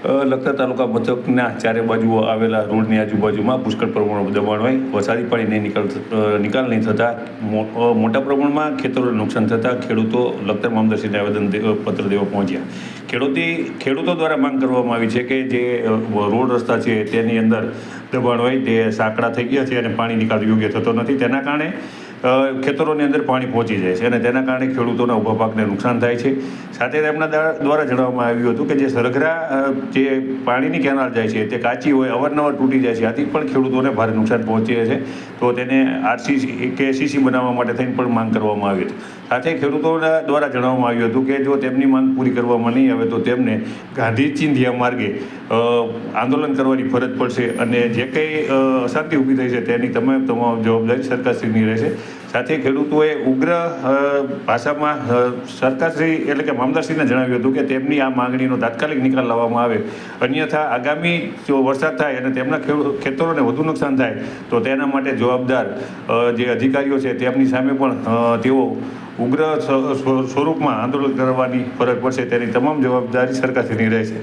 લખતર તાલુકા મથકના ચારે બાજુ આવેલા રોડની આજુબાજુમાં પુષ્કળ પ્રમાણમાં દબાણ હોય, વરસાદી પાણી નિકાલ નહીં થતાં મોટા પ્રમાણમાં ખેતરોને નુકસાન થતાં ખેડૂતો લખતર મામલતદારશ્રીને આવેદનપત્ર દેવા પહોંચ્યા. ખેડૂતો દ્વારા માંગ કરવામાં આવી છે કે જે રોડ રસ્તા છે તેની અંદર દબાણ હોય તે સાંકડા થઈ ગયા છે અને પાણી નિકાલ યોગ્ય થતો નથી. તેના કારણે ખેતરોની અંદર પાણી પહોંચી જાય છે અને તેના કારણે ખેડૂતોના ઊભા પાકને નુકસાન થાય છે. સાથે તેમના દ્વારા જણાવવામાં આવ્યું હતું કે જે સરઘરા જે પાણીની કેનાલ જાય છે તે કાચી હોય, અવારનવાર તૂટી જાય છે. આથી પણ ખેડૂતોને ભારે નુકસાન પહોંચે છે. તો તેને આરસીસી કે સીસી બનાવવા માટે થઈને પણ માંગ કરવામાં આવી હતી. સાથે ખેડૂતોના દ્વારા જણાવવામાં આવ્યું હતું કે જો તેમની માંગ પૂરી કરવામાં નહીં આવે તો તેમને ગાંધી ચિંધ્યા માર્ગે આંદોલન કરવાની ફરજ પડશે અને જે કંઈ અશાંતિ ઊભી થઈ છે તેની તમામ જવાબદારી સરકારશ્રીની રહેશે. સાથે ખેડૂતોએ ઉગ્ર ભાષામાં સરકારશ્રી એટલે કે મામલતદારશ્રીને જણાવ્યું હતું કે તેમની આ માંગણીનો તાત્કાલિક નિકાલ લાવવામાં આવે, અન્યથા આગામી જો વરસાદ થાય અને તેમના ખેતરોને વધુ નુકસાન થાય તો તેના માટે જવાબદાર જે અધિકારીઓ છે તેમની સામે પણ તેઓ ઉગ્ર સ્વરૂપમાં આંદોલન કરવાની ફરજ પડશે. તેની તમામ જવાબદારી સરકારશ્રીની રહેશે.